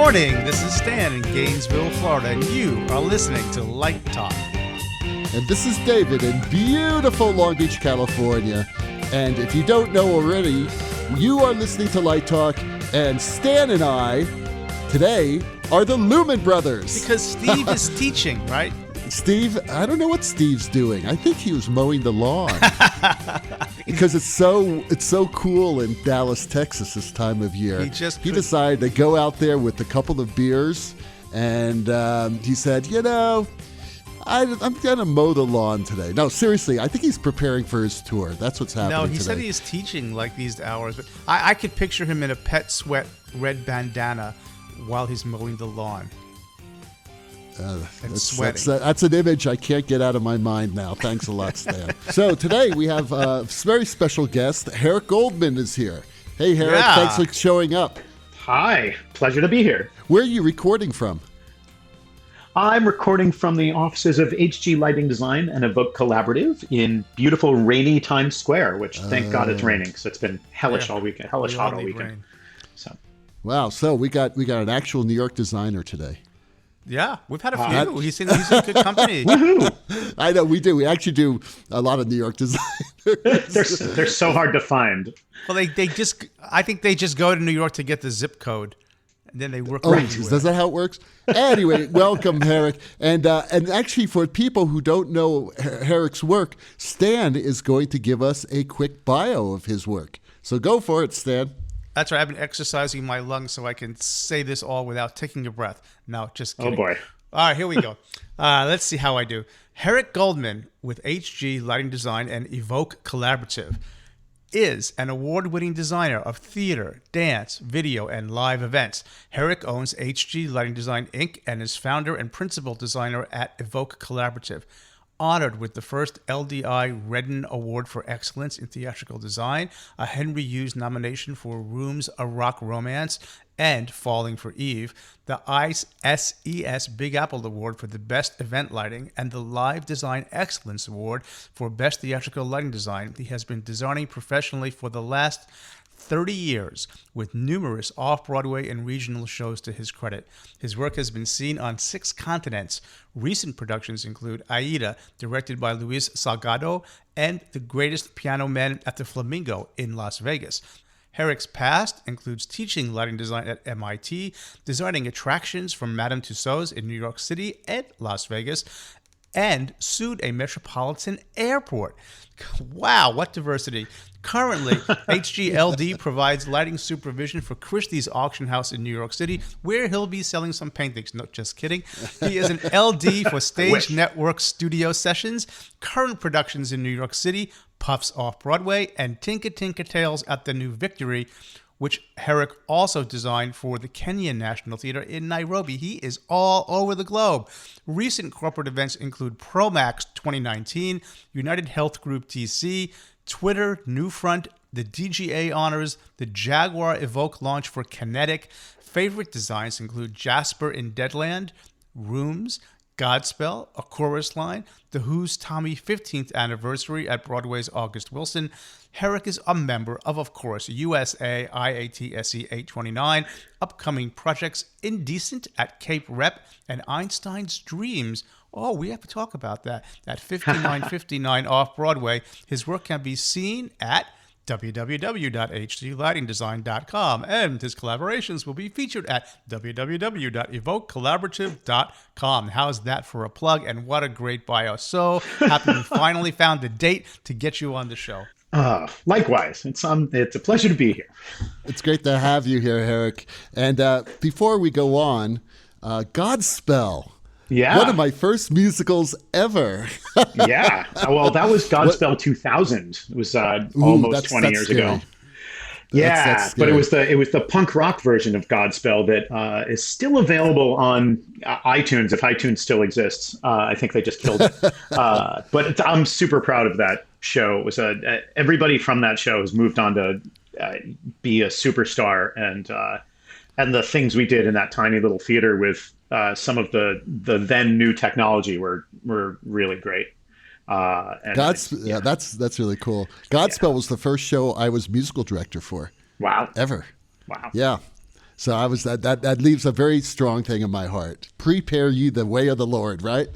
morning. This is Stan in Gainesville, Florida, and you are listening to Light Talk. And this is David in beautiful Long Beach, California. And if you don't know already, you are listening to Light Talk, and Stan and I today are the Lumen Brothers. Because Steve is teaching, right? Steve, I don't know what Steve's doing. I think he was mowing the lawn. Because it's so cool in Dallas, Texas this time of year. He decided to go out there with a couple of beers, and he said, I'm going to mow the lawn today. No, seriously, I think he's preparing for his tour. That's what's happening No, he today. said he's teaching like these hours, but I could picture him in a pet sweat red bandana while he's mowing the lawn. And sweating. That's an image I can't get out of my mind now. Thanks a lot, Stan. So today we have a very special guest. Herrick Goldman is here. Hey, Herrick, Thanks for showing up. Hi, pleasure to be here. Where are you recording from? I'm recording from the offices of HG Lighting Design and Evoke Collaborative in beautiful rainy Times Square, which thank God it's raining, so it's been hellish all weekend, hellish hot all weekend. Rain. So, wow, so we got an actual New York designer today. Yeah, we've had a few. He's in good company. Woohoo! I know we do. We actually do a lot of New York designers. They're so hard to find. Well, I think they just go to New York to get the zip code. And then they work. Oh, is that how it works? Anyway, welcome, Herrick. And actually, for people who don't know Herrick's work, Stan is going to give us a quick bio of his work. So go for it, Stan. That's right. I've been exercising my lungs so I can say this all without taking a breath. No, just kidding. Oh, boy. All right, here we go. Let's see how I do. Herrick Goldman with HG Lighting Design and Evoke Collaborative is an award-winning designer of theater, dance, video, and live events. Herrick owns HG Lighting Design, Inc. and is founder and principal designer at Evoke Collaborative. Honored with the first LDI Retina Award for Excellence in Theatrical Design, a Henry Hughes nomination for Rooms, A Rock Romance, and Falling for Eve, the SES Big Apple Award for the Best Event Lighting, and the Live Design Excellence Award for Best Theatrical Lighting Design. He has been designing professionally for the last 30 years, with numerous off-Broadway and regional shows to his credit. His work has been seen on 6 continents. Recent productions include Aida, directed by Luis Salgado, and The Greatest Piano Man at the Flamingo in Las Vegas. Herrick's past includes teaching lighting design at MIT, designing attractions from Madame Tussauds in New York City and Las Vegas, and sued a metropolitan airport. Wow, what diversity. Currently, HGLD provides lighting supervision for Christie's Auction House in New York City, where he'll be selling some paintings. No, just kidding. He is an LD for Stage Network Studio Sessions, current productions in New York City, Puffs Off-Broadway, and Tinga Tinga Tales at the New Victory, which Herrick also designed for the Kenya National Theatre in Nairobi. He is all over the globe. Recent corporate events include ProMax 2019, United Health Group TC, Twitter, Newfront, the DGA Honors, the Jaguar Evoke launch for Kinetic. Favorite designs include Jasper in Deadland, Rooms, Godspell, A Chorus Line, The Who's Tommy 15th Anniversary at Broadway's August Wilson. Herrick is a member of course, USA IATSE 829, upcoming projects Indecent at Cape Rep, and Einstein's Dreams. Oh, we have to talk about that. At 5959 Off-Broadway. His work can be seen at www.hglightingdesign.com, and his collaborations will be featured at www.evokecollaborative.com. How's that for a plug? And what a great bio. So happy we finally found the date to get you on the show. Likewise. It's a pleasure to be here. It's great to have you here, Herrick. And before we go on, Godspell. Yeah. One of my first musicals ever. Yeah. Well, that was Godspell 2000. It was almost 20 years ago. Yeah, that's but it was the punk rock version of Godspell that is still available on iTunes, if iTunes still exists. I think they just killed it. But I'm super proud of that show. It was everybody from that show has moved on to be a superstar, and the things we did in that tiny little theater with some of the then new technology were really great. That's really Godspell was the first show I was musical director for. Wow. Ever. Wow. Yeah. So I was that leaves a very strong thing in my heart. Prepare you the way of the Lord, right?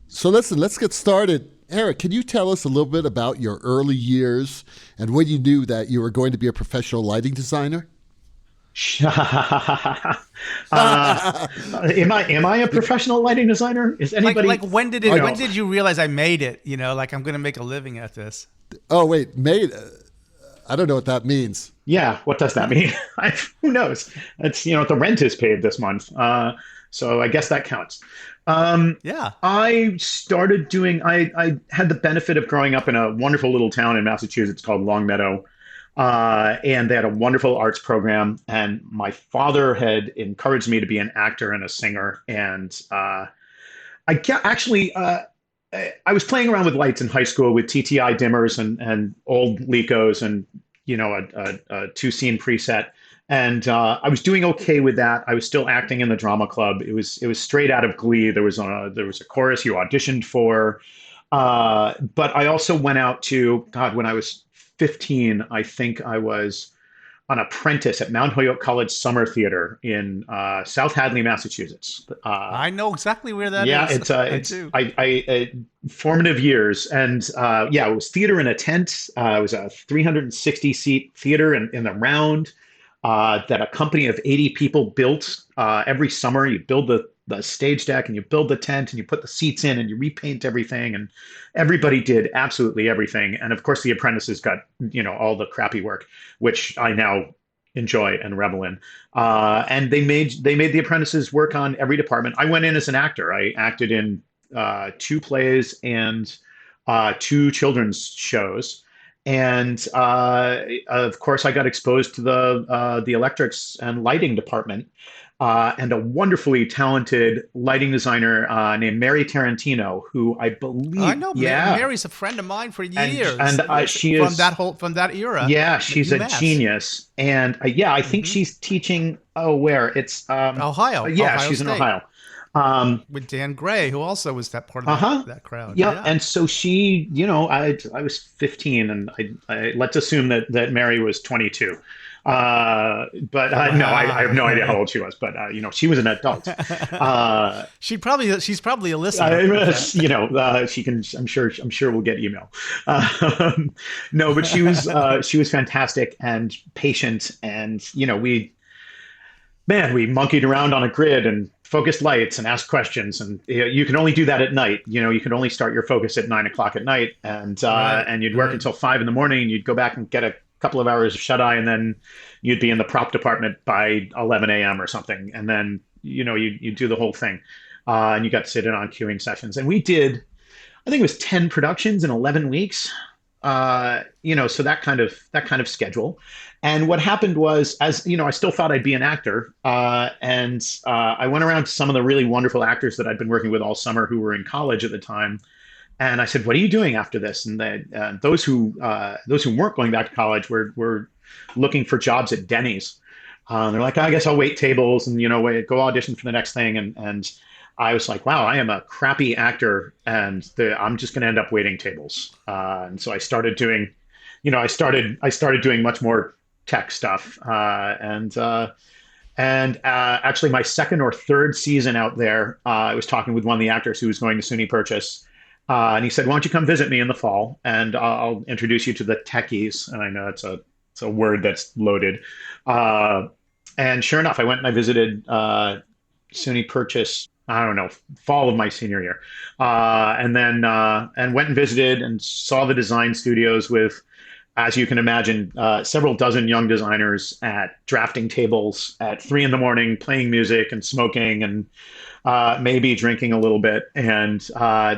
So listen, let's get started. Herrick, can you tell us a little bit about your early years and when you knew that you were going to be a professional lighting designer? Am I a professional lighting designer? Is anybody like when did you realize I made it? You know, like I'm going to make a living at this. Oh wait, made? I don't know what that means. Yeah, what does that mean? Who knows? It's the rent is paid this month, so I guess that counts. Yeah. I started doing. I had the benefit of growing up in a wonderful little town in Massachusetts called Longmeadow. And they had a wonderful arts program. And my father had encouraged me to be an actor and a singer. And I was playing around with lights in high school with TTI dimmers and old Lecos and a two-scene preset. And I was doing okay with that. I was still acting in the drama club. It was straight out of Glee. There was a chorus you auditioned for. But I also went out to when I was 15, I think I was an apprentice at Mount Holyoke College Summer Theater in South Hadley, Massachusetts. I know exactly where that is. Yeah, it's formative years, and it was theater in a tent. It was a 360-seat theater in the round that a company of 80 people built every summer. You build the stage deck and you build the tent and you put the seats in and you repaint everything, and everybody did absolutely everything. And of course the apprentices got, all the crappy work, which I now enjoy and revel in. And they made the apprentices work on every department. I went in as an actor. I acted in 2 plays and 2 children's shows. And of course I got exposed to the electrics and lighting department. And a wonderfully talented lighting designer named Mary Tarantino, who I believe I know. Yeah, Mary's a friend of mine for years, and she is from that era. Yeah, she's a genius, and I think she's teaching. Oh, where it's Ohio. Yeah, Ohio she's State. in Ohio. With Dan Gray, who also was that part of that crowd. Yeah, and so she, I was 15, and let's assume that Mary was 22. But no, I have no idea how old she was, but she was an adult. She's probably a listener. She can. I'm sure we'll get email. No, but she was fantastic and patient, and we monkeyed around on a grid and focused lights and asked questions, and you can only do that at night. You can only start your focus at 9 o'clock at night, and you'd work until 5 in the morning, and you'd go back and get a couple of hours of shut-eye, and then you'd be in the prop department by 11 a.m. or something, and then you do the whole thing, and you got to sit in on queuing sessions. And we did, I think it was 10 productions in 11 weeks, so that kind of schedule. And what happened was, I still thought I'd be an actor, and I went around to some of the really wonderful actors that I'd been working with all summer who were in college at the time. And I said, "What are you doing after this?" And those who weren't going back to college were looking for jobs at Denny's. They're like, "I guess I'll wait tables and go audition for the next thing." And I was like, "Wow, I am a crappy actor, and I'm just going to end up waiting tables." And so I started doing, I started doing much more tech stuff. And actually, my second or third season out there, I was talking with one of the actors who was going to SUNY Purchase. And he said, "Why don't you come visit me in the fall, and I'll introduce you to the techies." And I know it's a word that's loaded. And sure enough, I went and I visited SUNY Purchase, I don't know, fall of my senior year. And then went and visited and saw the design studios with, as you can imagine, several dozen young designers at drafting tables at 3 a.m, playing music and smoking and maybe drinking a little bit. And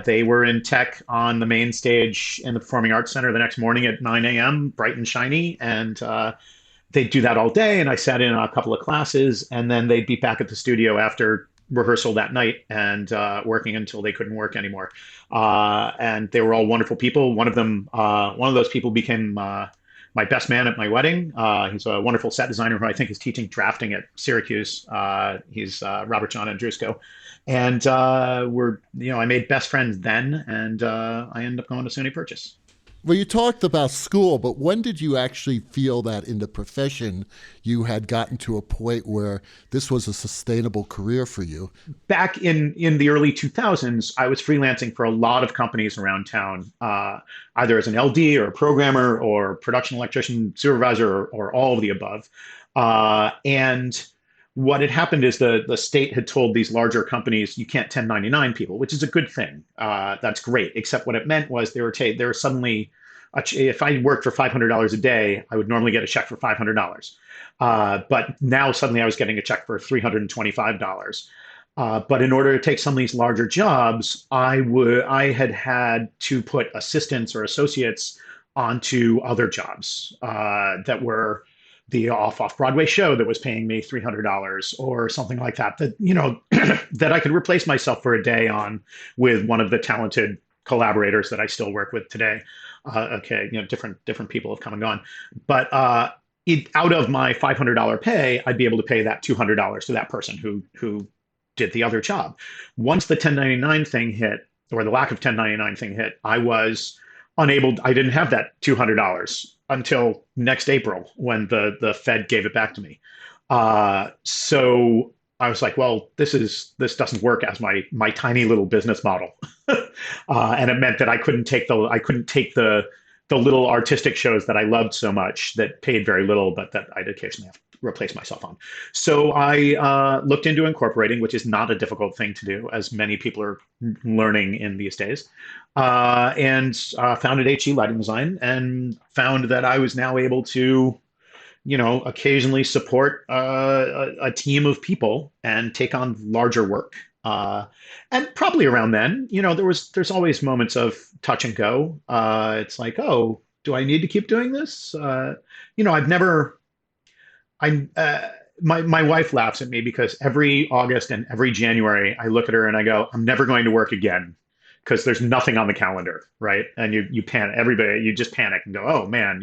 they were in tech on the main stage in the Performing Arts Center the next morning at 9 a.m, bright and shiny. And they'd do that all day. And I sat in on a couple of classes, and then they'd be back at the studio after rehearsal that night and working until they couldn't work anymore. And they were all wonderful people. One of those people became my best man at my wedding. He's a wonderful set designer who I think is teaching drafting at Syracuse. He's Robert John Andrusco. And I made best friends then, and I ended up going to SUNY Purchase. Well, you talked about school, but when did you actually feel that in the profession you had gotten to a point where this was a sustainable career for you? Back in the early 2000s, I was freelancing for a lot of companies around town, either as an LD or a programmer or production electrician, supervisor, or all of the above. And what had happened is the state had told these larger companies you can't 1099 people, which is a good thing. That's great. Except what it meant was they were suddenly, if I worked for $500 a day, I would normally get a check for $500. But now suddenly I was getting a check for $325. But in order to take some of these larger jobs, I had to put assistants or associates onto other jobs that were the off-Broadway show that was paying me $300 or something like that, that I could replace myself for a day on with one of the talented collaborators that I still work with today. Different people have come and gone, but out of my $500 pay, I'd be able to pay that $200 to that person who did the other job. Once the 1099 thing hit, or the lack of 1099 thing hit, I didn't have that $200 until next April when the Fed gave it back to me. So I was like, well, this doesn't work as my tiny little business model. And it meant that I couldn't take the little artistic shows that I loved so much that paid very little, but that I'd occasionally have to replace myself on. So I looked into incorporating, which is not a difficult thing to do, as many people are learning in these days, and founded HG Lighting Design, and found that I was now able to, occasionally support a team of people and take on larger work. And probably around then, there's always moments of touch and go. It's like, oh, do I need to keep doing this? My wife laughs at me because every August and every January, I look at her and I go, I'm never going to work again because there's nothing on the calendar, right? And you panic. You just panic and go, oh man,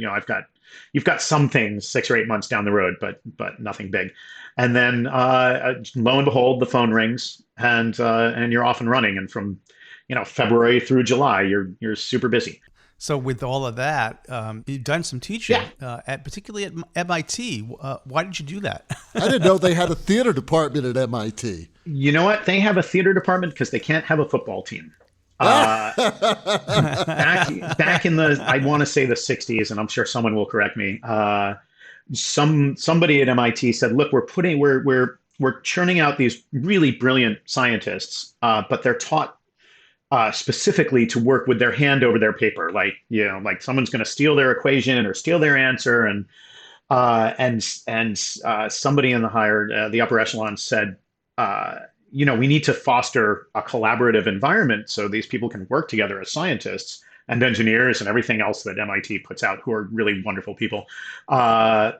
you've got some things 6 or 8 months down the road, but nothing big. And then lo and behold, the phone rings and you're off and running. And from February through July, you're super busy. So with all of that, you've done some teaching, particularly at MIT. Why did you do that? I didn't know they had a theater department at MIT. You know what? They have a theater department because they can't have a football team. Back in I want to say the 60s, and I'm sure someone will correct me. Somebody at MIT said, "Look, we're churning out these really brilliant scientists, but they're taught specifically to work with their hand over their paper. Like someone's going to steal their equation or steal their answer." And somebody in the upper echelon said, we need to foster a collaborative environment so these people can work together as scientists and engineers and everything else that MIT puts out, who are really wonderful people. Of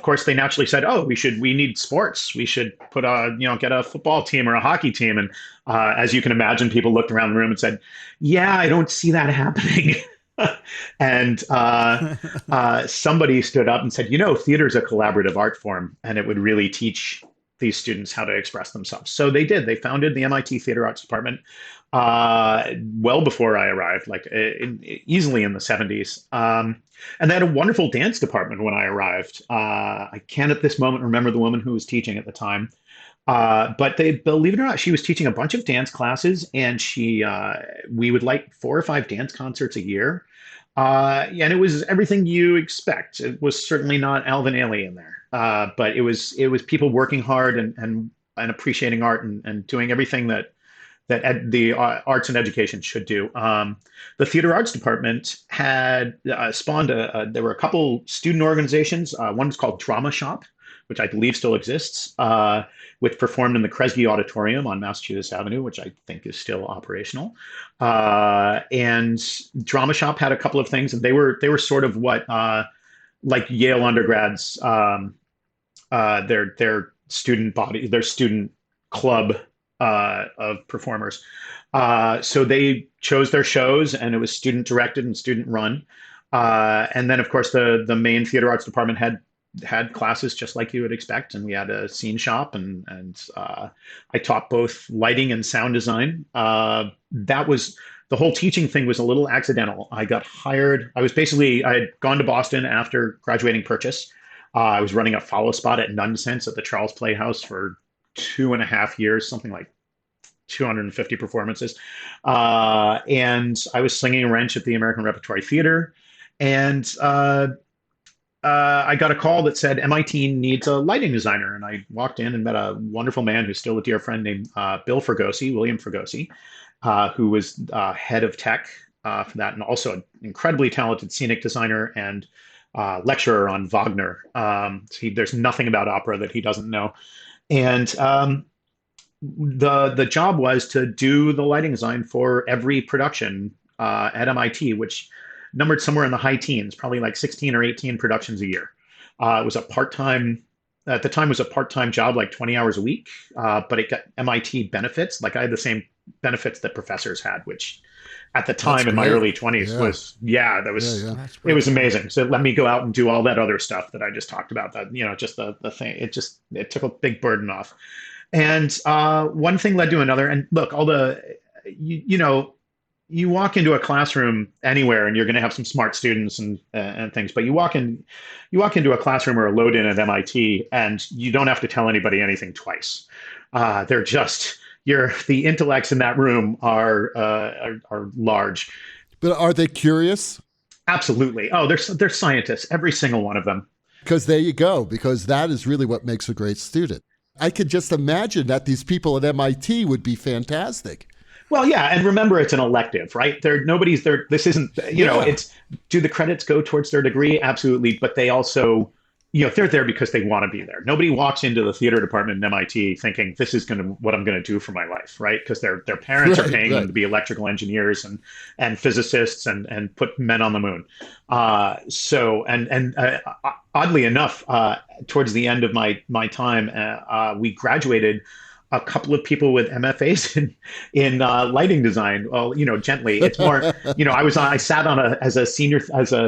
course, they naturally said, "Oh, we need sports. We should get a football team or a hockey team." And as you can imagine, people looked around the room and said, "Yeah, I don't see that happening." And somebody stood up and said, "Theater is a collaborative art form, and it would really teach these students how to express themselves." So they did. They founded the MIT Theater Arts Department well before I arrived, easily in the 70s. And they had a wonderful dance department when I arrived. I can't at this moment remember the woman who was teaching at the time. But believe it or not, she was teaching a bunch of dance classes, and we would light 4 or 5 dance concerts a year. And it was everything you expect. It was certainly not Alvin Ailey in there. But it was people working hard and appreciating art and doing everything that the arts and education should do. The theater arts department had spawned there were a couple student organizations. One was called Drama Shop, which I believe still exists, which performed in the Kresge Auditorium on Massachusetts Avenue, which I think is still operational. And Drama Shop had a couple of things, and they were sort of what like Yale undergrads, their student body, their student club of performers. So they chose their shows, and it was student directed and student run. And then, of course, the main theater arts department had classes just like you would expect, and we had a scene shop, and I taught both lighting and sound design. That was the whole teaching thing was a little accidental. I got hired. I had gone to Boston after graduating Purchase. I was running a follow spot at Nonsense at the Charles Playhouse for 2.5 years, something like 250 performances. And I was slinging a wrench at the American Repertory Theater. And I got a call that said MIT needs a lighting designer. And I walked in and met a wonderful man who's still a dear friend named William Fregosi, who was head of tech for that, and also an incredibly talented scenic designer and lecturer on Wagner. There's nothing about opera that he doesn't know. And the job was to do the lighting design for every production at MIT, which numbered somewhere in the high teens, probably like 16 or 18 productions a year. It was a part-time, at the time it was a part-time job, like 20 hours a week, but it got MIT benefits. Like I had the same benefits that professors had, which at the time in my early 20s was, it was amazing. So let me go out and do all that other stuff that I just talked about, that, just the thing, it took a big burden off. And one thing led to another. And look, you walk into a classroom anywhere and you're going to have some smart students and things, but you walk into a classroom or a load-in at MIT and you don't have to tell anybody anything twice. They're just, the intellects in that room are large. But are they curious? Absolutely. Oh, they're scientists, every single one of them. Because there you go, because that is really what makes a great student. I could just imagine that these people at MIT would be fantastic. Well, yeah, and remember, it's an elective, right? This isn't, it's, do the credits go towards their degree? Absolutely, but they also, they're there because they want to be there. Nobody walks into the theater department at MIT thinking this is what I'm going to do for my life, right? Because their parents are paying them to be electrical engineers and physicists and put men on the moon. Oddly enough, towards the end of my time, we graduated a couple of people with MFAs in lighting design. Well, gently. It's more, I sat on as a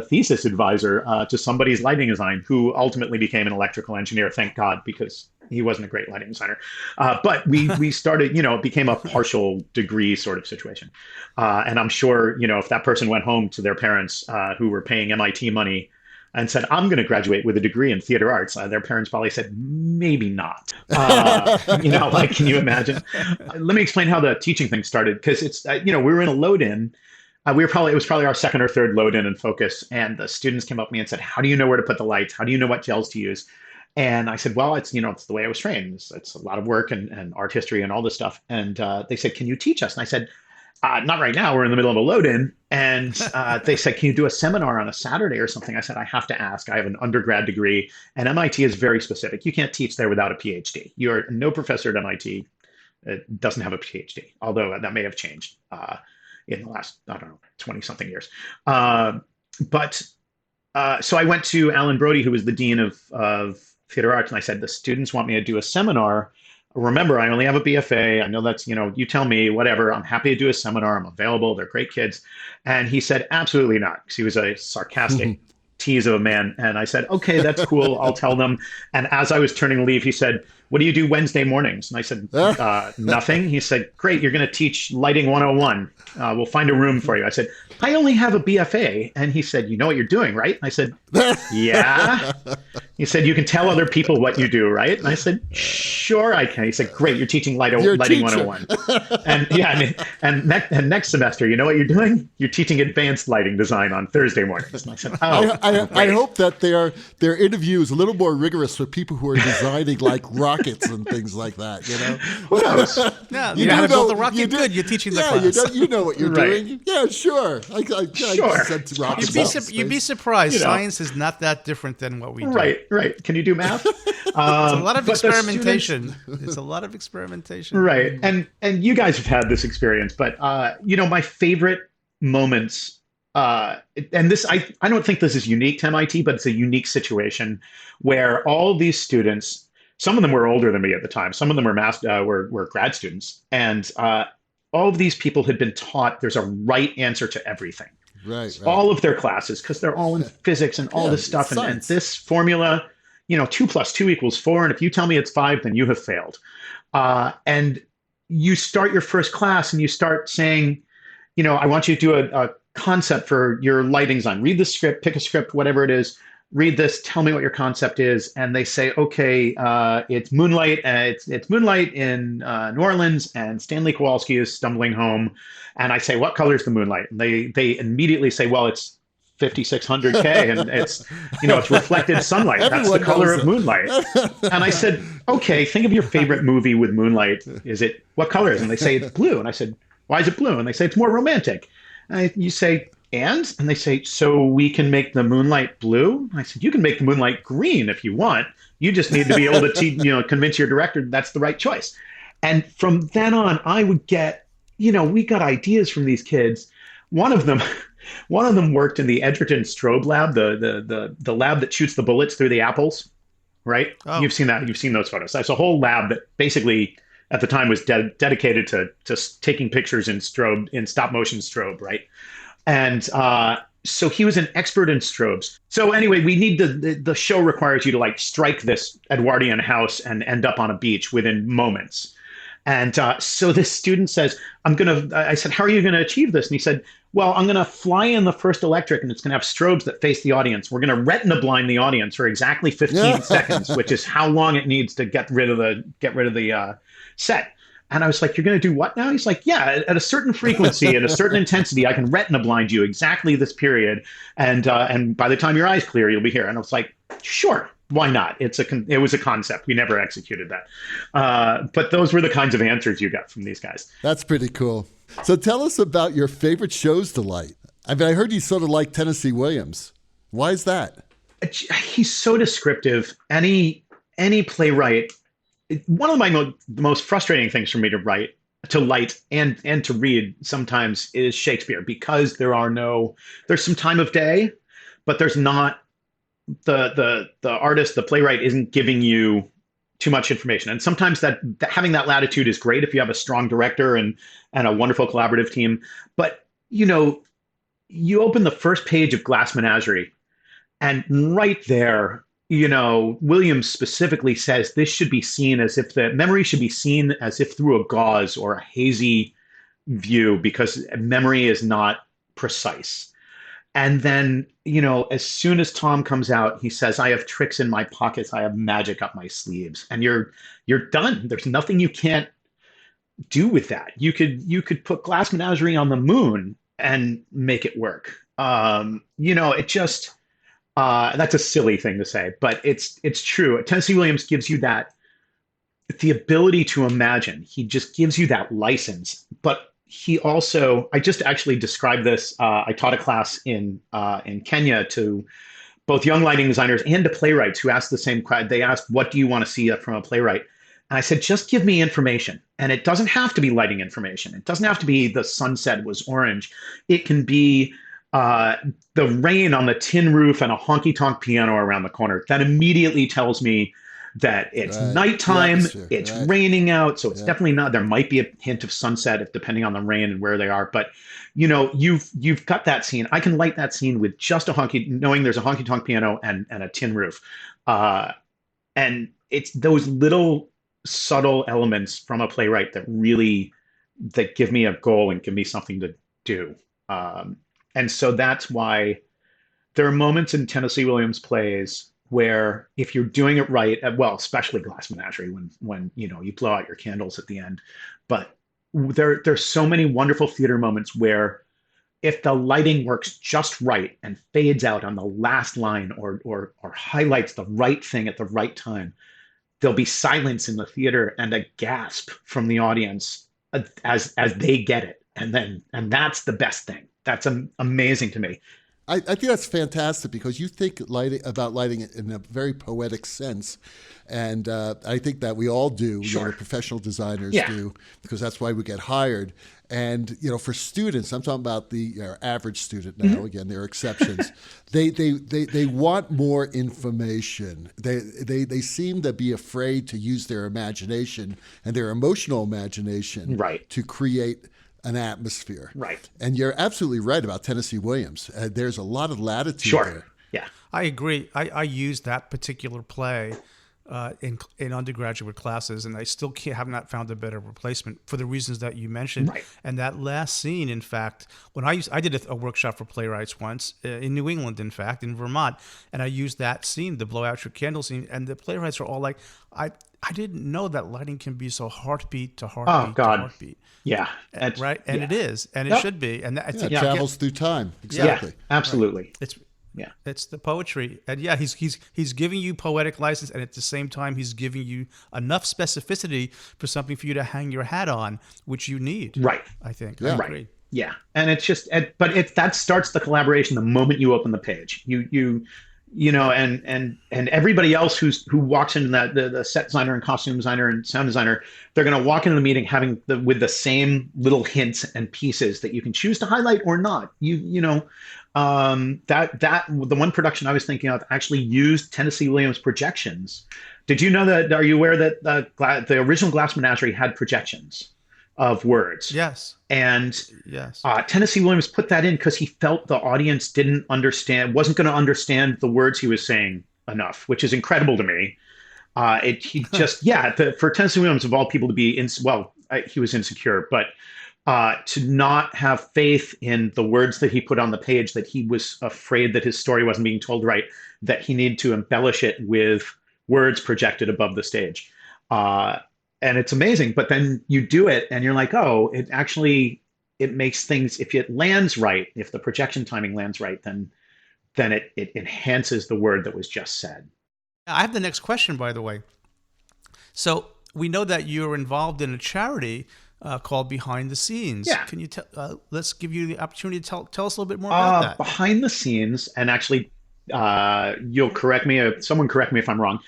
thesis advisor to somebody's lighting design, who ultimately became an electrical engineer. Thank God, because he wasn't a great lighting designer. But we started, it became a partial degree sort of situation. And I'm sure, if that person went home to their parents who were paying MIT money and said, I'm going to graduate with a degree in theater arts, their parents probably said, maybe not. Can you imagine? Let me explain how the teaching thing started, because it's, we were in a load-in. It was probably our second or third load-in and focus. And the students came up to me and said, how do you know where to put the lights? How do you know what gels to use? And I said, well, it's the way I was trained. It's a lot of work and art history and all this stuff. And they said, can you teach us? And I said, not right now. We're in the middle of a load-in. And they said, can you do a seminar on a Saturday or something? I said, I have to ask. I have an undergrad degree, and MIT is very specific. You can't teach there without a PhD. No professor at MIT doesn't have a PhD, although that may have changed in the last, 20-something years. So I went to Alan Brody, who was the dean of theater arts, and I said, the students want me to do a seminar. Remember, I only have a BFA. I know that's, you tell me, whatever. I'm happy to do a seminar. I'm available. They're great kids. And he said, absolutely not, because he was a sarcastic tease of a man. And I said, okay, that's cool. I'll tell them. And as I was turning to leave, he said, what do you do Wednesday mornings? And I said, nothing. He said, great, you're going to teach lighting 101. We'll find a room for you. I said, I only have a BFA. And he said, you know what you're doing, right? And I said, yeah. He said, you can tell other people what you do, right? And I said, sure I can. He said, great, you're teaching lighting 101. And next semester, you know what you're doing? You're teaching advanced lighting design on Thursday mornings. And I said, I hope that their interview is a little more rigorous for people who are designing like rockets and things like that, Who knows? Yeah, you know how to build the rocket. Good, you're teaching the class. You know what you're doing. Yeah, sure. Sure. You'd be surprised. Science is not that different than what we do. Right. Can you do math? It's a lot of experimentation. It's a lot of experimentation. Right. And you guys have had this experience, but my favorite moments, and this, I don't think this is unique to MIT, but it's a unique situation where all these students, some of them were older than me at the time, some of them were grad students, and all of these people had been taught there's a right answer to everything. Right. All of their classes, because they're all in physics and all this stuff, and this formula, 2 + 2 = 4, and if you tell me it's 5, then you have failed. And you start your first class and you start saying, I want you to do a concept for your lighting design. Read the script, pick a script, whatever it is. Read this. Tell me what your concept is. And they say, okay, it's moonlight. It's moonlight in New Orleans, and Stanley Kowalski is stumbling home. And I say, what color is the moonlight? And they immediately say, well, it's 5600K, and it's reflected sunlight. That's the color of moonlight. And I said, okay, think of your favorite movie with moonlight. What color is it? And they say it's blue. And I said, why is it blue? And they say it's more romantic. And you say, and they say, so we can make the moonlight blue? And I said, you can make the moonlight green if you want. You just need to be able to convince your director that's the right choice. And from then on, I would get, we got ideas from these kids. One of them worked in the Edgerton strobe lab, the lab that shoots the bullets through the apples, right? Oh. You've seen that. You've seen those photos. That's a whole lab that basically at the time was dedicated to taking pictures in stop motion strobe, right? And so he was an expert in strobes. So anyway, we need the show requires you to strike this Edwardian house and end up on a beach within moments. And so this student says, I said, how are you going to achieve this? And he said, well, I'm going to fly in the first electric, and it's going to have strobes that face the audience. We're going to retina blind the audience for exactly 15 seconds, which is how long it needs to get rid of the set. And I was like, you're going to do what now? He's like, yeah, at a certain frequency, at a certain intensity, I can retina blind you exactly this period. And by the time your eyes clear, you'll be here. And I was like, sure. Why not? It was a concept. We never executed that. But those were the kinds of answers you got from these guys. That's pretty cool. So tell us about your favorite shows to light. I mean, I heard you sort of like Tennessee Williams. Why is that? He's so descriptive. Any playwright. One of the most frustrating things for me to light and to read sometimes is Shakespeare, because there's some time of day, but there's not. The artist, the playwright, isn't giving you too much information. And sometimes that having that latitude is great if you have a strong director and a wonderful collaborative team. But, you open the first page of Glass Menagerie, and right there, Williams specifically says this should be seen as if the memory should be seen as if through a gauze or a hazy view, because memory is not precise. And then, as soon as Tom comes out, he says, I have tricks in my pockets. I have magic up my sleeves. And you're done. There's nothing you can't do with that. You could put Glass Menagerie on the moon and make it work. It just, that's a silly thing to say, but it's true. Tennessee Williams gives you the ability to imagine. He just gives you that license. But he also, I just actually described this. I taught a class in Kenya to both young lighting designers and to playwrights who asked the same question. They asked, what do you want to see from a playwright? And I said, just give me information. And it doesn't have to be lighting information. It doesn't have to be the sunset was orange. It can be the rain on the tin roof and a honky-tonk piano around the corner. That immediately tells me that it's nighttime, it's raining out, so it's definitely not. There might be a hint of sunset depending on the rain and where they are, but you've got that scene. I can light that scene with just knowing there's a honky-tonk piano and a tin roof, and it's those little subtle elements from a playwright that give me a goal and give me something to do, and so that's why there are moments in Tennessee Williams plays where if you're doing it right, well, especially Glass Menagerie, when you blow out your candles at the end, but there's so many wonderful theater moments where if the lighting works just right and fades out on the last line or highlights the right thing at the right time, there'll be silence in the theater and a gasp from the audience as they get it, and that's the best thing. That's amazing to me. I think that's fantastic, because you think about lighting in a very poetic sense. And I think that we all do, professional designers do, because that's why we get hired. And, for students, I'm talking about the average student now, mm-hmm. Again, there are exceptions. They want more information. They seem to be afraid to use their imagination and their emotional imagination to create an atmosphere. Right. And you're absolutely right about Tennessee Williams. There's a lot of latitude there. Yeah. I agree. I used that particular play in undergraduate classes, and I still have not found a better replacement for the reasons that you mentioned. Right. And that last scene, in fact, when I did a workshop for playwrights once in New England, in fact, in Vermont, and I used that scene, the blow out your candle scene, and the playwrights were all like, I didn't know that lighting can be so heartbeat to heartbeat to heartbeat. Yeah. Right. And yeah. it is, and it should be. And it travels through time. Exactly. Yeah, absolutely. Right. It's the poetry, and he's giving you poetic license, and at the same time he's giving you enough specificity for something for you to hang your hat on, which you need. Right. I think. Yeah. Right. Yeah, and it's just, but that starts the collaboration the moment you open the page. You know, and everybody else who walks into that, the set designer and costume designer and sound designer, they're going to walk into the meeting with the same little hints and pieces that you can choose to highlight or not. That the one production I was thinking of actually used Tennessee Williams projections. Did you know that? Are you aware that the original Glass Menagerie had projections of words? Yes. And yes, Tennessee Williams put that in because he felt the audience wasn't going to understand the words he was saying enough, which is incredible to me. For Tennessee Williams, of all people, to be he was insecure, but to not have faith in the words that he put on the page, that he was afraid that his story wasn't being told right, that he needed to embellish it with words projected above the stage. And it's amazing, but then you do it and you're like, oh, it makes things, if it lands right, if the projection timing lands right, then it enhances the word that was just said. I have the next question, by the way. So we know that you're involved in a charity called Behind the Scenes. Yeah. Can you let's give you the opportunity to tell us a little bit more about that. Behind the scenes, and actually, you'll correct me, someone correct me if I'm wrong.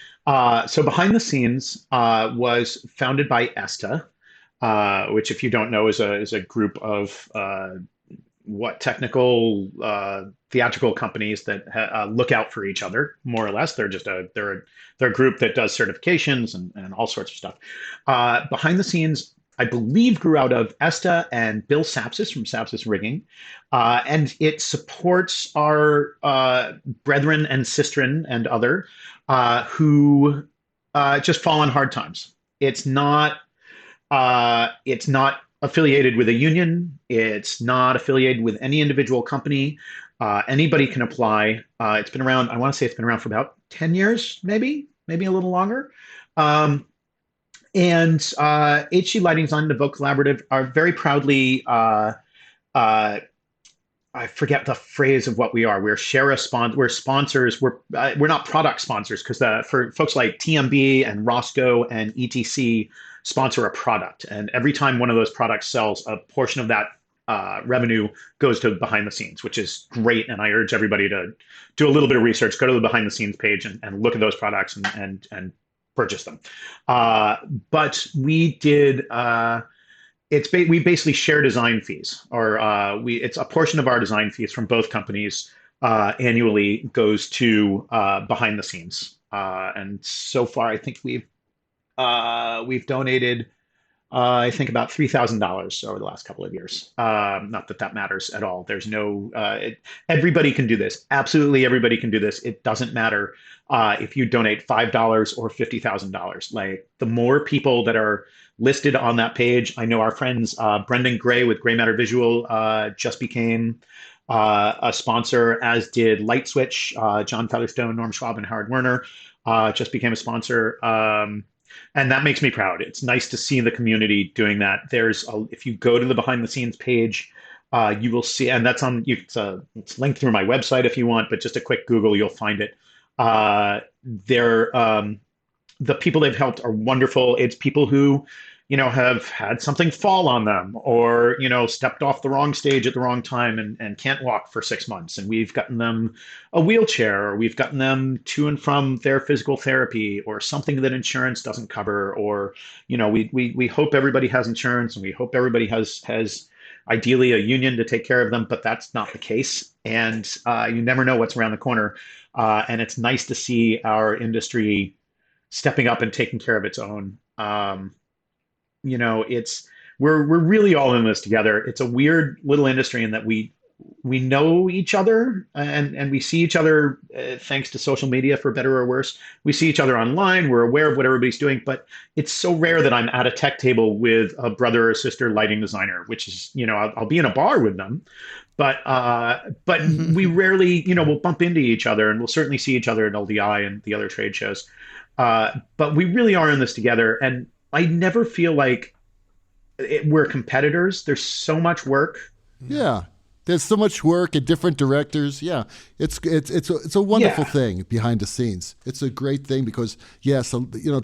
So Behind the Scenes was founded by ESTA, which, if you don't know, is a group of technical theatrical companies that look out for each other, more or less. They're just they're a group that does certifications and all sorts of stuff. Behind the Scenes, I believe, grew out of ESTA and Bill Sapsis from Sapsis Rigging, and it supports our brethren and sistren and other who just fall on hard times. It's not affiliated with a union. It's not affiliated with any individual company. Anybody can apply. It's been around. I want to say it's been around for about 10 years, maybe a little longer. And HG Lighting Design and Evoke Collaborative are very proudly, I forget the phrase of what we are. We're we're sponsors. We're not product sponsors, because for folks like TMB and Roscoe and ETC sponsor a product. And every time one of those products sells, a portion of that revenue goes to Behind the Scenes, which is great. And I urge everybody to do a little bit of research, go to the Behind the Scenes page and look at those products and purchase them. But we did, we basically share design fees, or it's a portion of our design fees from both companies annually goes to Behind the Scenes. And so far, I think we've donated, I think, about $3,000 over the last couple of years. Not that matters at all. There's no, everybody can do this. Absolutely everybody can do this. It doesn't matter if you donate $5 or $50,000. Like, the more people that are listed on that page, I know our friends, Brendan Gray with Gray Matter Visual just became a sponsor, as did Light Switch. John Featherstone, Norm Schwab, and Howard Werner just became a sponsor. And that makes me proud. It's nice to see the community doing that. If you go to the Behind the Scenes page, you will see, and that's on, it's linked through my website if you want, but just a quick Google, you'll find it. The people they've helped are wonderful. It's people who, have had something fall on them, or, stepped off the wrong stage at the wrong time and can't walk for 6 months. And we've gotten them a wheelchair, or we've gotten them to and from their physical therapy, or something that insurance doesn't cover, or, we hope everybody has insurance, and we hope everybody has ideally a union to take care of them, but that's not the case. And you never know what's around the corner. And it's nice to see our industry stepping up and taking care of its own. We're really all in this together. It's a weird little industry in that we we know each other, and we see each other thanks to social media, for better or worse. We see each other online. We're aware of what everybody's doing, but it's so rare that I'm at a tech table with a brother or sister lighting designer, which is, I'll be in a bar with them, but we rarely, we'll bump into each other, and we'll certainly see each other at LDI and the other trade shows. But we really are in this together, and I never feel like we're competitors. There's so much work. Yeah. There's so much work and different directors. Yeah, it's a wonderful thing behind the scenes. It's a great thing because, yes,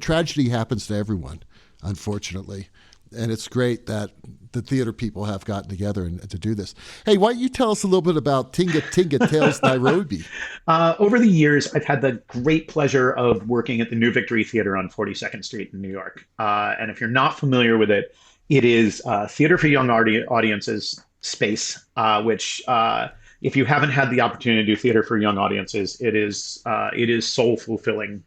tragedy happens to everyone, unfortunately. And it's great that the theater people have gotten together and to do this. Hey, why don't you tell us a little bit about Tinga Tinga Tales Nairobi? Over the years, I've had the great pleasure of working at the New Victory Theater on 42nd Street in New York. And if you're not familiar with it, it is theater for young audiences space, which if you haven't had the opportunity to do theater for young audiences, it is soul fulfilling.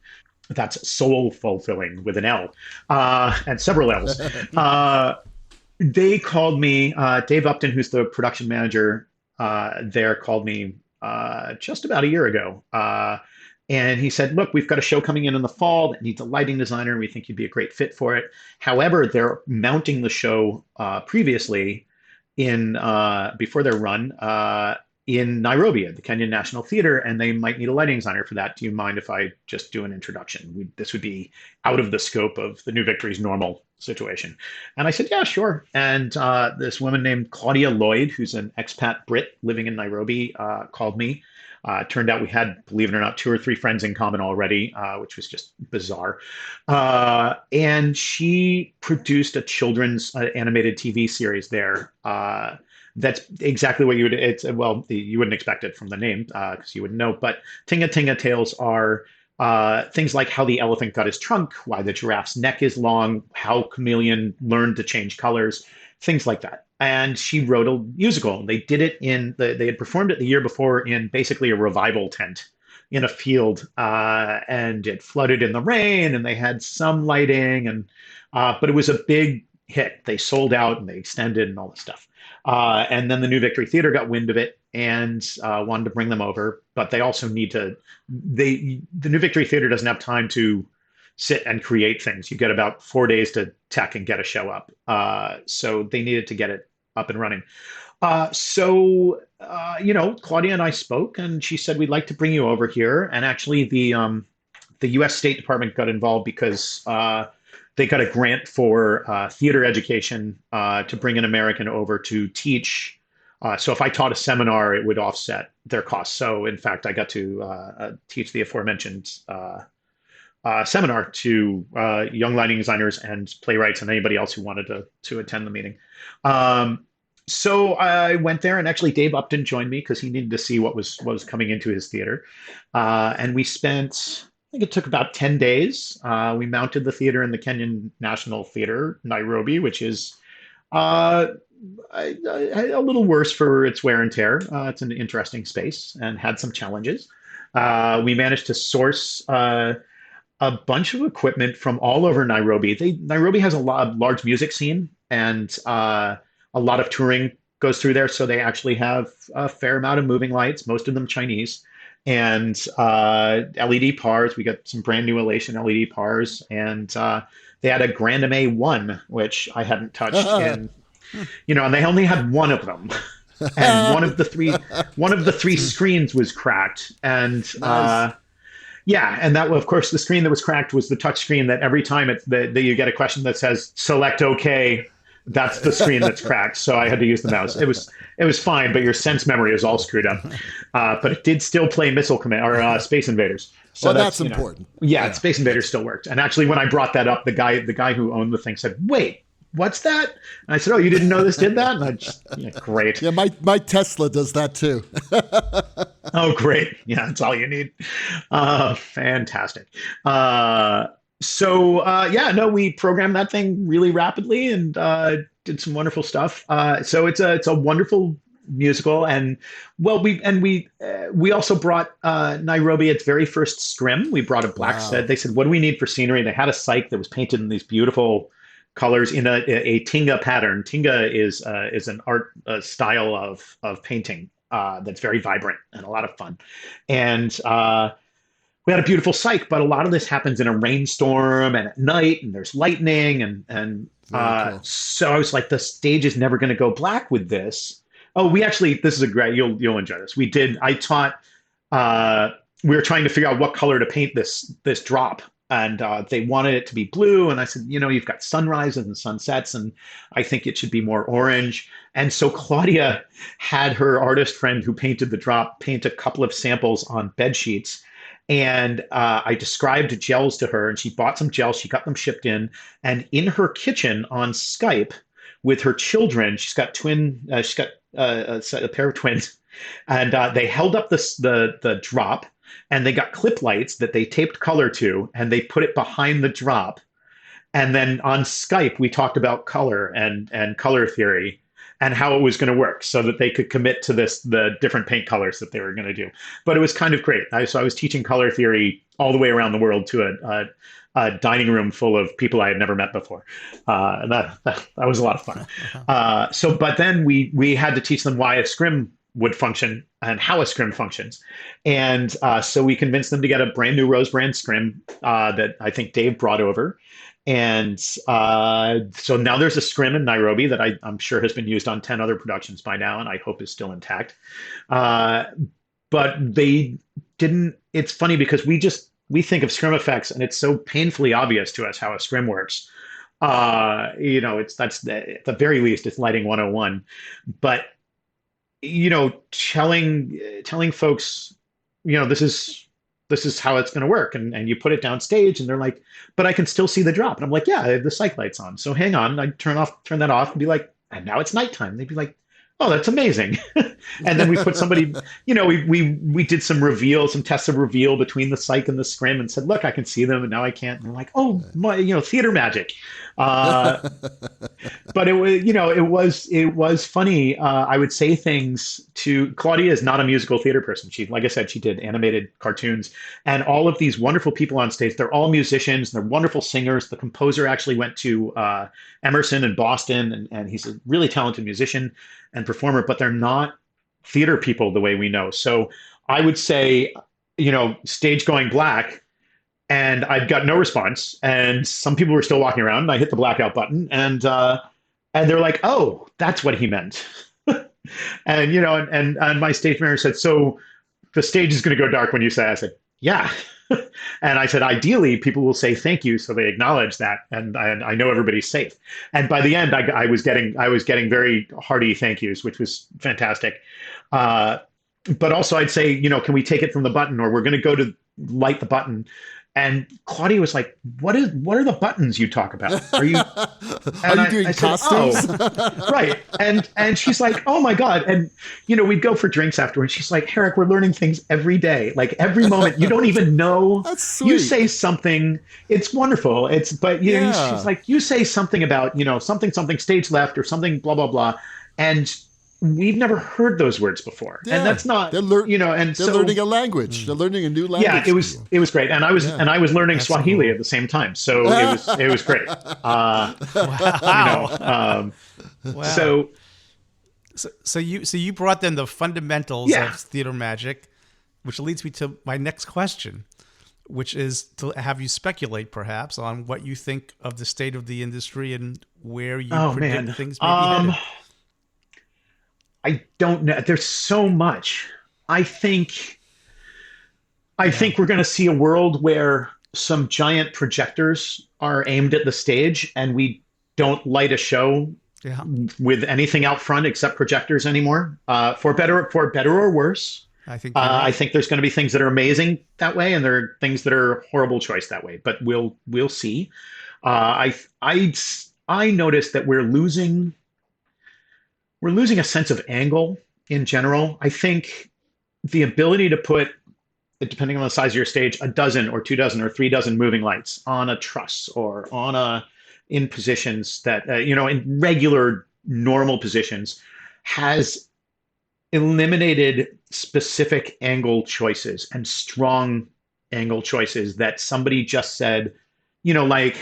That's soul fulfilling with an L and several L's. They called me, Dave Upton, who's the production manager there, called me just about a year ago. And he said, look, we've got a show coming in the fall that needs a lighting designer. We think you'd be a great fit for it. However, they're mounting the show previously before their run in Nairobi at the Kenyan National Theatre, and they might need a lighting designer for that. Do you mind if I just do an introduction? This would be out of the scope of the New Victory's normal situation. And I said, yeah, sure. And this woman named Claudia Lloyd, who's an expat Brit living in Nairobi, called me. Turned out we had, believe it or not, 2 or 3 friends in common already, which was just bizarre. And she produced a children's animated TV series there. That's exactly what you would, you wouldn't expect it from the name because you wouldn't know. But Tinga Tinga Tales are things like how the elephant got his trunk, why the giraffe's neck is long, how Chameleon learned to change colors, things like that. And she wrote a musical. They did it they had performed it the year before in basically a revival tent in a field, and it flooded in the rain, and they had some lighting, but it was a big hit. They sold out, and they extended, and all this stuff. And then the New Victory Theater got wind of it and wanted to bring them over, but they also need to. The New Victory Theater doesn't have time to sit and create things. You get about 4 days to tech and get a show up. So they needed to get it up and running. Claudia and I spoke, and she said, we'd like to bring you over here. And actually the U.S. State Department got involved because they got a grant for theater education to bring an American over to teach. So if I taught a seminar, it would offset their costs. So in fact, I got to teach the aforementioned seminar to young lighting designers and playwrights and anybody else who wanted to attend the meeting. So I went there, and actually Dave Upton joined me because he needed to see what was coming into his theater. And we spent, I think it took about 10 days. We mounted the theater in the Kenyan National Theatre, Nairobi, which is a little worse for its wear and tear. It's an interesting space and had some challenges. We managed to source a bunch of equipment from all over Nairobi. Nairobi has a large music scene, and a lot of touring goes through there. So they actually have a fair amount of moving lights, most of them Chinese, and LED pars. We got some brand new Elation LED pars, and they had a Grandame 1, which I hadn't touched in, and they only had one of them. And one of the three screens was cracked. And nice. And that, of course, the screen that was cracked was the touch screen that every time that you get a question that says select OK, that's the screen that's cracked. So I had to use the mouse. It was fine, but your sense memory is all screwed up. But it did still play Missile Command or Space Invaders. So that's important. Space Invaders still worked. And actually, when I brought that up, the guy who owned the thing said, "Wait, what's that?" And I said, "Oh, you didn't know this did that?" And I just, great. Yeah, my Tesla does that too. Oh, great. Yeah, that's all you need. Fantastic. We programmed that thing really rapidly and did some wonderful stuff. So it's a wonderful musical, and we also brought Nairobi its very first scrim. We brought a black set. They said, "What do we need for scenery?" They had a cyc that was painted in these beautiful colors in a Tinga pattern. Tinga is an art style of painting, that's very vibrant and a lot of fun. And we had a beautiful cyc, but a lot of this happens in a rainstorm and at night, and there's lightning, and cool. so I was like, the stage is never going to go black with this. Oh, this is a great, you'll enjoy this. I taught, we were trying to figure out what color to paint this drop. And they wanted it to be blue. And I said, you've got sunrises and sunsets, and I think it should be more orange. And so Claudia had her artist friend who painted the drop paint a couple of samples on bed sheets. And I described gels to her, and she bought some gels. She got them shipped in. And in her kitchen on Skype with her children, she's got a pair of twins. And they held up the drop, and they got clip lights that they taped color to, and they put it behind the drop. And then on Skype, we talked about color and color theory and how it was going to work so that they could commit to the different paint colors that they were going to do. But it was kind of great. So I was teaching color theory all the way around the world to a dining room full of people I had never met before. And that was a lot of fun. But then we had to teach them why a scrim would function and how a scrim functions. And so we convinced them to get a brand new Rose brand scrim that I think Dave brought over. And so now there's a scrim in Nairobi that I'm sure has been used on 10 other productions by now, and I hope is still intact. But they didn't, it's funny because we think of scrim effects, and it's so painfully obvious to us how a scrim works. That's at the very least, it's lighting 101. But telling folks, this is how it's going to work. And you put it down stage, and they're like, but I can still see the drop. And I'm like, yeah, I have the cyc lights on. So hang on. I'd turn that off and be like, and now it's nighttime. They'd be like, oh, that's amazing. And then we put somebody, we did some tests of reveal between the cyc and the scrim and said, look, I can see them and now I can't. And they're like, oh, my, theater magic. But it was funny. I would say things to Claudia is not a musical theater person. Like I said, she did animated cartoons, and all of these wonderful people on stage, they're all musicians. They're wonderful singers. The composer actually went to Emerson in Boston, and he's a really talented musician and performer, but they're not theater people the way we know. So I would say, stage going black, and I've got no response. And some people were still walking around, and I hit the blackout button, and they're like, oh, that's what he meant. and my stage manager said, so the stage is going to go dark when you say, I said, yeah. And I said, ideally, people will say thank you, so they acknowledge that, and I know everybody's safe. And by the end, I was getting very hearty thank yous, which was fantastic. But also, I'd say, can we take it from the button, or we're going to go to light the button. And Claudia was like, what are the buttons you talk about? Are you doing costumes? Oh. Right. And she's like, oh my God. And, we'd go for drinks afterwards. She's like, Herrick, we're learning things every day. Like every moment, you don't even know. That's sweet. You say something, it's wonderful. Yeah. She's like, you say something about, something stage left or something, blah, blah, blah. And we've never heard those words before, and that's not, they're learning a language. They're learning a new language. Yeah, it was great, and I was learning Swahili at the same time, so it was great. Wow. Wow. So you brought them the fundamentals of theater magic, which leads me to my next question, which is to have you speculate perhaps on what you think of the state of the industry and where you predict things may be headed. I don't know. There's so much. I think we're going to see a world where some giant projectors are aimed at the stage, and we don't light a show with anything out front except projectors anymore. For better or worse. I think there's going to be things that are amazing that way, and there are things that are horrible choice that way. But we'll see. I noticed that we're losing a sense of angle in general. I think the ability to put, depending on the size of your stage, a dozen or 2 dozen or 3 dozen moving lights on a truss or in positions that, in regular normal positions, has eliminated specific angle choices and strong angle choices that somebody just said, like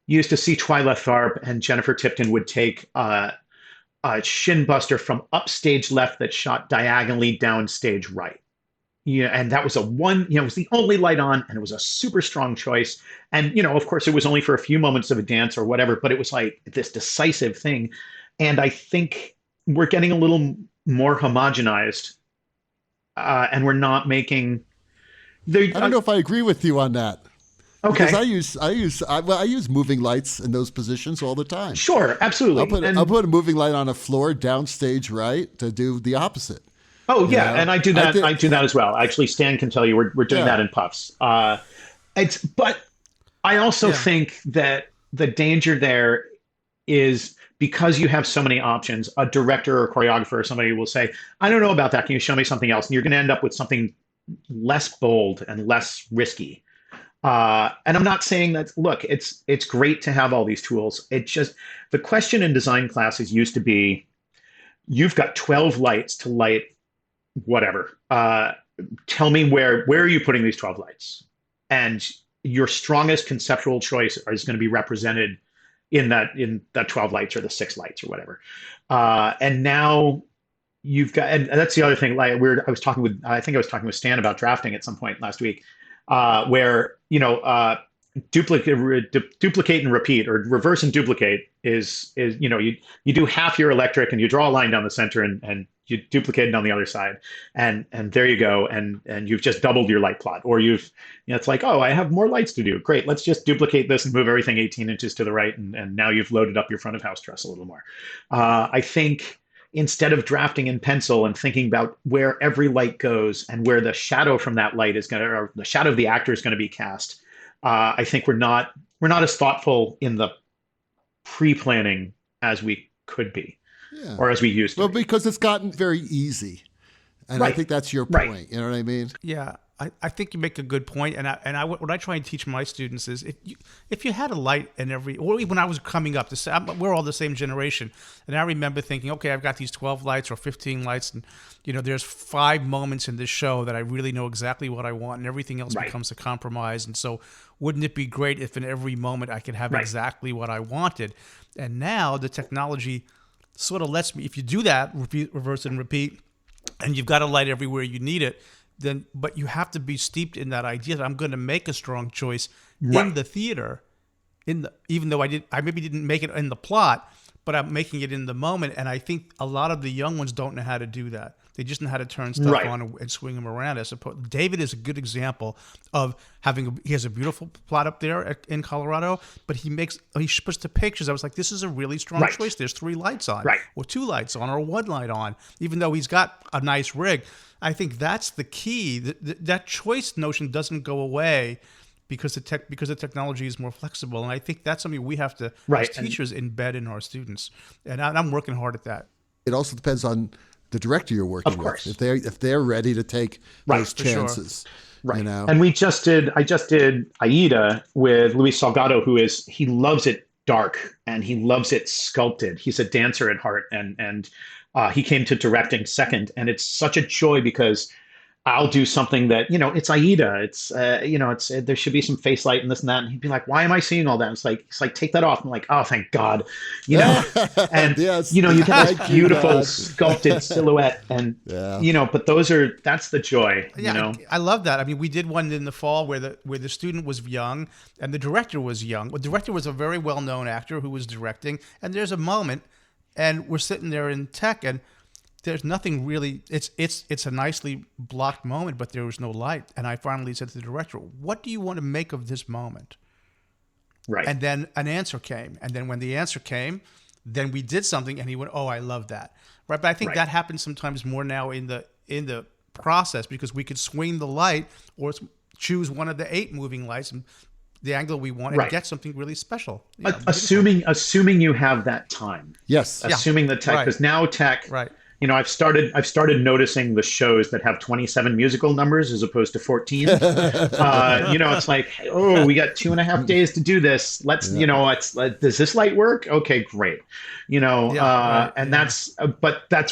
you used to see Twyla Tharp and Jennifer Tipton would take shin buster from upstage left that shot diagonally down stage right. Yeah, and that was it was the only light on, and it was a super strong choice. And of course, it was only for a few moments of a dance or whatever, but it was like this decisive thing. And I think we're getting a little more homogenized, and we're not making. I don't know if I agree with you on that. Okay. Because I use moving lights in those positions all the time. Sure, absolutely. I'll put a moving light on a floor downstage right to do the opposite. Oh yeah, and I do that. I do that as well. Actually, Stan can tell you we're doing that in puffs. But I also think that the danger there is because you have so many options. A director or choreographer or somebody will say, "I don't know about that. Can you show me something else?" And you're going to end up with something less bold and less risky. And I'm not saying that. Look, it's great to have all these tools. It's just the question in design classes used to be, you've got 12 lights to light whatever. Tell me where are you putting these 12 lights? And your strongest conceptual choice is going to be represented in that 12 lights or the 6 lights or whatever. And now you've got, and that's the other thing. Like I was talking with Stan about drafting at some point last week, where duplicate and repeat, or reverse and duplicate is you do half your electric and you draw a line down the center and you duplicate it on the other side, and there you go, and you've just doubled your light plot. Or it's like, oh, I have more lights to do. Great, let's just duplicate this and move everything 18 inches to the right, and now you've loaded up your front of house truss a little more. I think instead of drafting in pencil and thinking about where every light goes and where the shadow from that light is going to, or the shadow of the actor is going to be cast, I think we're not as thoughtful in the pre-planning as we could be, or as we used to. Well, because it's gotten very easy, and I think that's your point. Right. You know what I mean? Yeah, I think you make a good point, and what I try and teach my students is if you had a light in every, or when I was coming up, we're all the same generation, and I remember thinking, okay, I've got these 12 lights or 15 lights, and there's 5 moments in this show that I really know exactly what I want, and everything else becomes a compromise. And so, wouldn't it be great if in every moment I could have exactly what I wanted? And now the technology sort of lets me, if you do that, reverse and repeat, and you've got a light everywhere you need it, but you have to be steeped in that idea that I'm going to make a strong choice in the theater, even though I maybe didn't make it in the plot, but I'm making it in the moment. And I think a lot of the young ones don't know how to do that. They just know how to turn stuff on and swing them around. I suppose David is a good example of he has a beautiful plot up there in Colorado, but he puts the pictures. I was like, this is a really strong choice. There's 3 lights on, or 2 lights on, or 1 light on, even though he's got a nice rig. I think that's the key. That choice notion doesn't go away because the technology is more flexible, and I think that's something we have to, as teachers, embed in our students. And I'm working hard at that. It also depends on the director you're working with. If they're ready to take those chances. Sure. Right. And I just did Aida with Luis Salgado, he loves it dark and he loves it sculpted. He's a dancer at heart, and he came to directing second, and it's such a joy because I'll do something that, it's Aida. It's, there should be some face light and this and that. And he'd be like, why am I seeing all that? It's like, take that off. I'm like, oh, thank God, and, you get this beautiful sculpted silhouette and, but that's the joy, I love that. I mean, we did one in the fall where the student was young and the director was young. The director was a very well-known actor who was directing. And there's a moment and we're sitting there in tech and there's nothing really, it's a nicely blocked moment, but there was no light. And I finally said to the director, what do you want to make of this moment? Right. And then an answer came. And then when the answer came, then we did something and he went, oh, I love that. Right. But I think that happens sometimes more now in the process because we could swing the light or choose one of the 8 moving lights and the angle we want and get something really special. Assuming you have that time. Yes. Assuming the tech, because now tech, I've started noticing the shows that have 27 musical numbers as opposed to 14. It's like, oh, we got 2.5 days to do this. Let's, does this light work? Okay, great. That's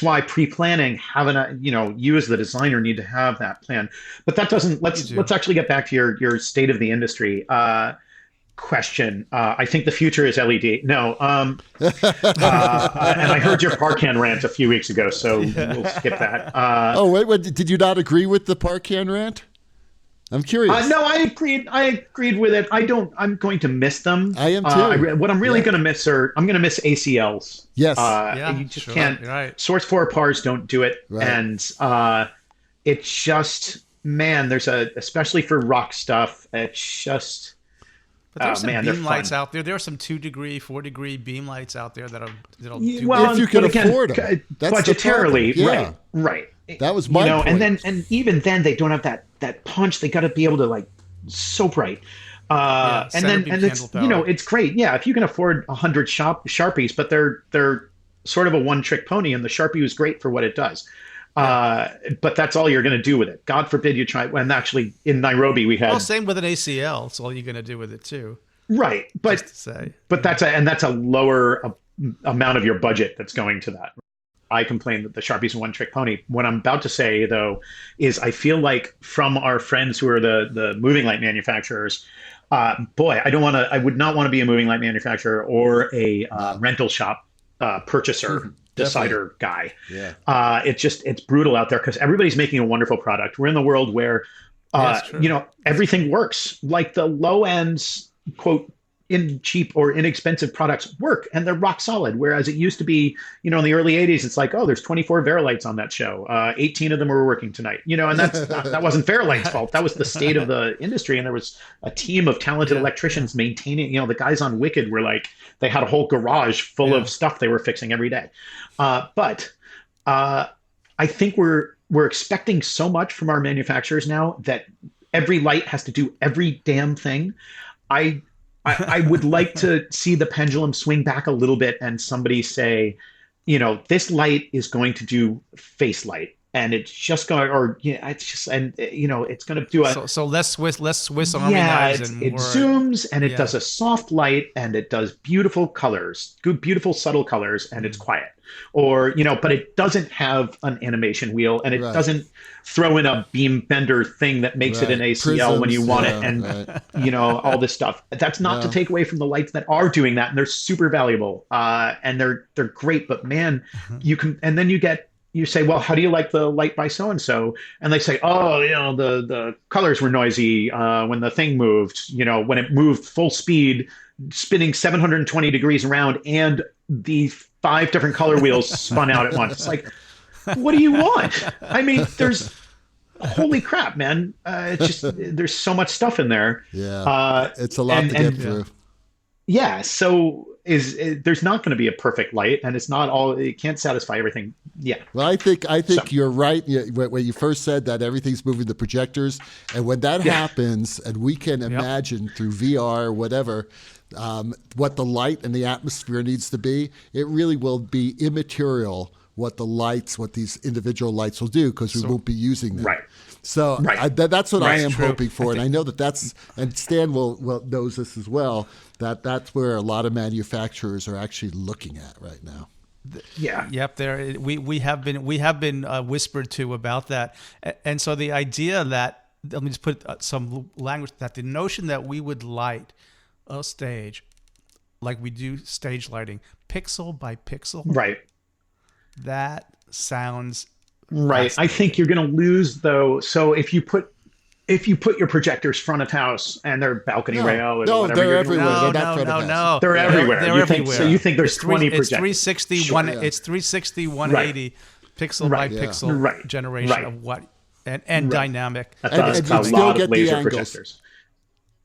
why pre-planning, having you as the designer need to have that plan. But that doesn't. Let's actually get back to your state of the industry. question. I think the future is LED. No. And I heard your Can Rant a few weeks ago, so we'll skip that. Wait, did you not agree with the Can Rant? I'm curious. No, I agreed with it. I'm going to miss them. I am too. What I'm really going to miss I'm going to miss ACLs. Yes. You just can't. Right. Source 4 PARs don't do it. Right. And it's just, man, especially for rock stuff, it's just. But there's some beam lights out there. There are some 2-degree, 4-degree beam lights out there that'll do. Well, if you can afford them, budgetarily, right. That was my point. And even then they don't have that punch. They got to be able to, like, so bright. And it's it's great. Yeah, if you can afford 100 Sharpies, but they're sort of a one-trick pony, and the Sharpie was great for what it does. But that's all you're going to do with it. God forbid you try. And actually, in Nairobi, we had. Well, same with an ACL. It's all you're going to do with it too. Right, but that's a lower amount of your budget that's going to that. I complain that the Sharpie's a one-trick pony. What I'm about to say, though, is I feel like from our friends who are the moving light manufacturers, I would not want to be a moving light manufacturer or a rental shop purchaser. Decider guy. Yeah. It's brutal out there because everybody's making a wonderful product. We're in the world where, everything works. Like the low ends, quote, in cheap or inexpensive products work, and they're rock solid. Whereas it used to be, in the early 80s, it's like, oh, there's 24 Verilights on that show. 18 of them are working tonight. And that wasn't Verilight's fault. That was the state of the industry. And there was a team of talented electricians maintaining, the guys on Wicked were like, they had a whole garage full of stuff they were fixing every day. But I think we're expecting so much from our manufacturers now that every light has to do every damn thing. I would like to see the pendulum swing back a little bit and somebody say, this light is going to do face light, and it's just going, it's going to do a. So less Swiss Army knives. It zooms and it does a soft light and it does beautiful colors, beautiful subtle colors, and it's quiet. Or, but it doesn't have an animation wheel, and it doesn't throw in a beam bender thing that makes it an ACL Prisms, when you want it, and all this stuff. That's not to take away from the lights that are doing that, and they're super valuable, and they're great. But man, you can, and then you say, well, how do you like the light by so and so? And they say, oh, the colors were noisy when the thing moved. When it moved full speed, spinning 720 degrees around, and the 5 different color wheels spun out at once. It's like, what do you want? I mean, holy crap, man. It's just, there's so much stuff in there. Yeah. It's a lot to get through. Yeah. So there's not going to be a perfect light, and it can't satisfy everything. Yeah. Well, I think you're right. When you first said that everything's moving the projectors, and when that happens, and we can imagine through VR or whatever, what the light and the atmosphere needs to be, it really will be immaterial what these individual lights will do, because we won't be using them. Right. So that's what I am hoping for. And I know and Stan will knows this as well, that's where a lot of manufacturers are actually looking at right now. Yeah. Yep. We have been whispered to about that. And so the idea that, let me just put some language, that the notion that we would light a stage like we do stage lighting, pixel by pixel. Right. That sounds right. I think you're going to lose though. So if you put your projectors front of house and they're balcony rail, they're everywhere. They're everywhere. They're everywhere. So you think there's 20 projectors? It's 360, 180 pixel by pixel generation of what and dynamic. That's a lot of laser projectors.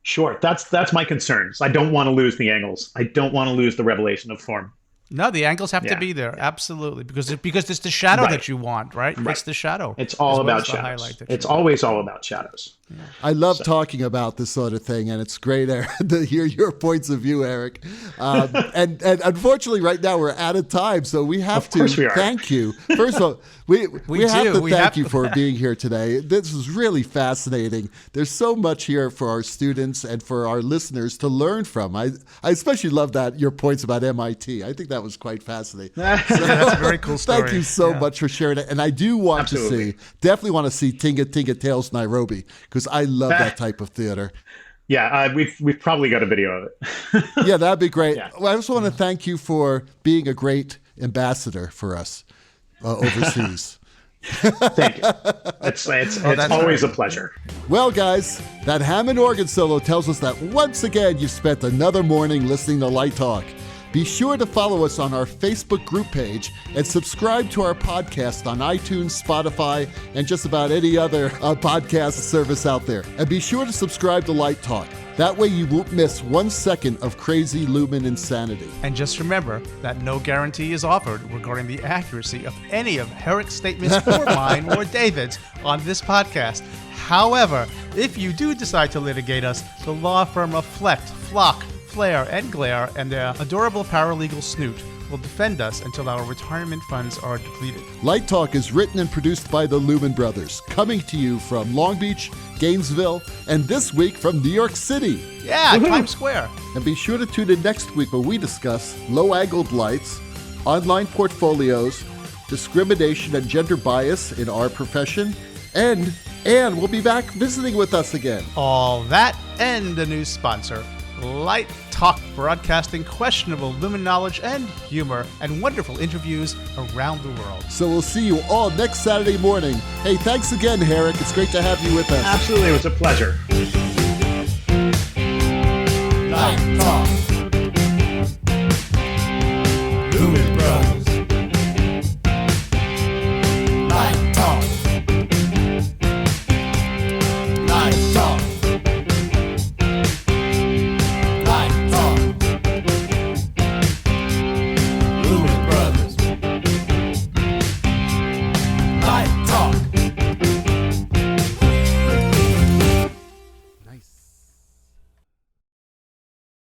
Sure, that's my concerns. I don't want to lose the angles. I don't want to lose the revelation of form. No, the angles have to be there, absolutely, because it's the shadow that you want, right? It's the shadow. It's all about shadows. It's always all about shadows. Yeah. I love talking about this sort of thing, and it's great to hear your points of view, Eric. And unfortunately, right now we're out of time, so we have to thank you. First of all, we have to thank you for being here today. This was really fascinating. There's so much here for our students and for our listeners to learn from. I especially love your points about MIT. I think that was quite fascinating. That's a very cool story. Thank you so much for sharing it. And I do want to definitely want to see Tinga Tinga Tales Nairobi, because I love that type of theater. Yeah, we've probably got a video of it. Yeah, that'd be great. Yeah. Well, I just want to thank you for being a great ambassador for us overseas. Thank you. It's always a pleasure. Well, guys, that Hammond organ solo tells us that once again you've spent another morning listening to Light Talk. Be sure to follow us on our Facebook group page and subscribe to our podcast on iTunes, Spotify, and just about any other podcast service out there. And be sure to subscribe to Light Talk. That way you won't miss 1 second of crazy Lumen insanity. And just remember that no guarantee is offered regarding the accuracy of any of Herrick's statements or mine or David's on this podcast. However, if you do decide to litigate us, the law firm of Flecht, Flock, Flair, and Glare and their adorable paralegal Snoot will defend us until our retirement funds are depleted. Light Talk is written and produced by the Lumen Brothers, coming to you from Long Beach, Gainesville, and this week from New York City. Yeah, Times Square. And be sure to tune in next week where we discuss low-angled lights, online portfolios, discrimination and gender bias in our profession, and Anne will be back visiting with us again. All that and a new sponsor. Light Talk, broadcasting questionable Lumen knowledge and humor and wonderful interviews around the world. So we'll see you all next Saturday morning. Hey, thanks again, Herrick. It's great to have you with us. Absolutely. It was a pleasure. Light Talk.